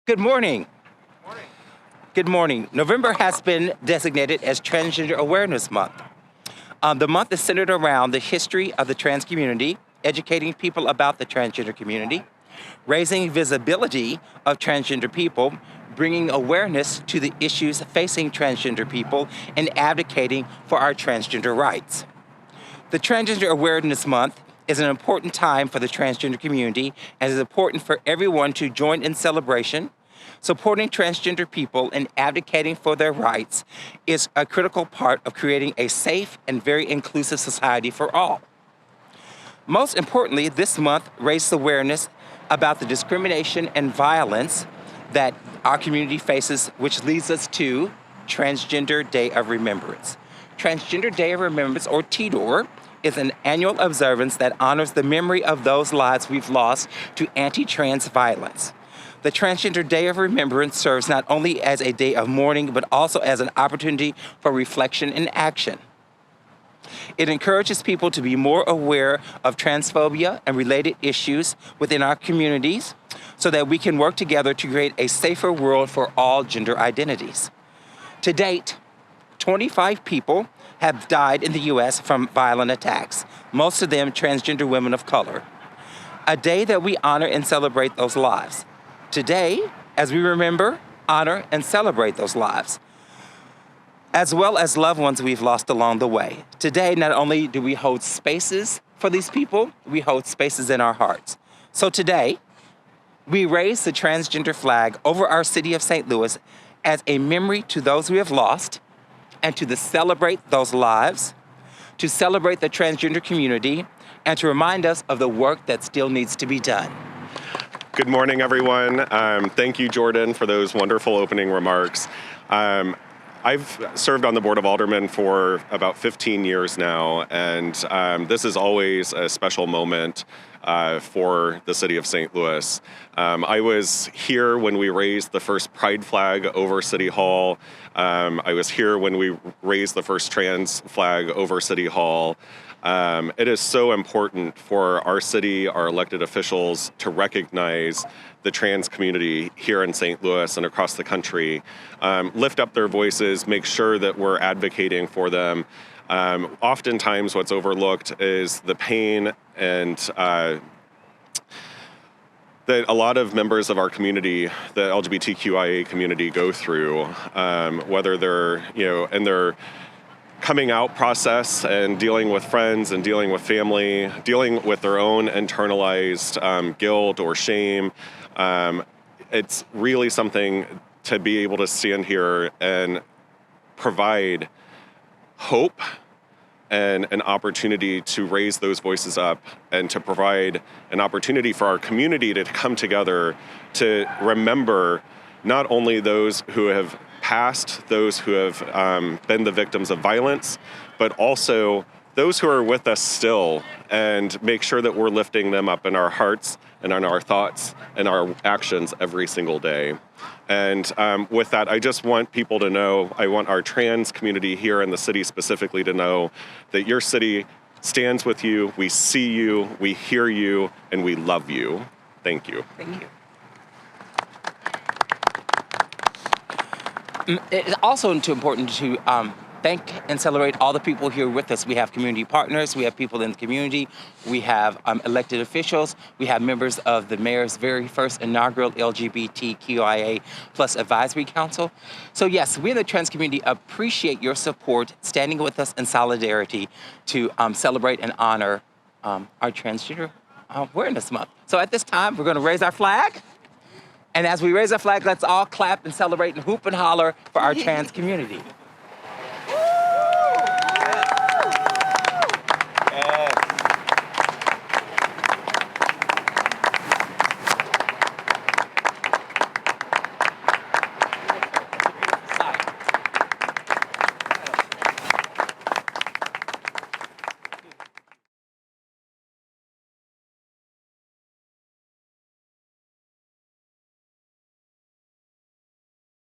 Good morning. Good morning. November has been designated as Transgender Awareness Month. The month is centered around the history of the trans community, educating people about the transgender community, raising visibility of transgender people, bringing awareness to the issues facing transgender people, and advocating for our transgender rights. The Transgender Awareness Month is an important time for the transgender community and is important for everyone to join in celebration. Supporting transgender people and advocating for their rights is a critical part of creating a safe and very inclusive society for all. Most importantly, this month raised awareness about the discrimination and violence that our community faces, which leads us to Transgender Day of Remembrance. Transgender Day of Remembrance, or TDOR, is an annual observance that honors the memory of those lives we've lost to anti-trans violence. The Transgender Day of Remembrance serves not only as a day of mourning, but also as an opportunity for reflection and action. It encourages people to be more aware of transphobia and related issues within our communities so that we can work together to create a safer world for all gender identities. To date, 25 people have died in the U.S. from violent attacks, most of them transgender women of color. A day that we honor and celebrate those lives. Today, as we remember, honor, and celebrate those lives, as well as loved ones we've lost along the way. Today, not only do we hold spaces for these people, we hold spaces in our hearts. So today, we raise the transgender flag over our city of St. Louis as a memory to those we have lost and to celebrate those lives, to celebrate the transgender community, and to remind us of the work that still needs to be done. Good morning, everyone. Thank you, Jordan, for those wonderful opening remarks. I've served on the Board of Aldermen for about 15 years now, and this is always a special moment for the city of St. Louis. I was here when we raised the first pride flag over City Hall. I was here when we raised the first trans flag over City Hall. It is so important for our city, our elected officials, to recognize the trans community here in St. Louis and across the country, lift up their voices, make sure that we're advocating for them. Oftentimes what's overlooked is the pain and that a lot of members of our community, the LGBTQIA community, go through, whether they're, in their coming out process and dealing with friends and dealing with family, dealing with their own internalized guilt or shame. It's really something to be able to stand here and provide hope and an opportunity to raise those voices up and to provide an opportunity for our community to come together to remember not only those who have passed, those who have been the victims of violence, but also those who are with us still, and make sure that we're lifting them up in our hearts and in our thoughts and our actions every single day. And with that, I just want people to know, I want our trans community here in the city specifically to know that your city stands with you, we see you, we hear you, and we love you. Thank you. Thank you. It's also important to thank and celebrate all the people here with us. We have community partners, we have people in the community, we have elected officials, we have members of the mayor's very first inaugural LGBTQIA plus advisory council. So yes, we in the trans community appreciate your support, standing with us in solidarity to celebrate and honor our Transgender Awareness Month. So at this time, we're gonna raise our flag. And as we raise our flag, let's all clap and celebrate and hoop and holler for our trans community.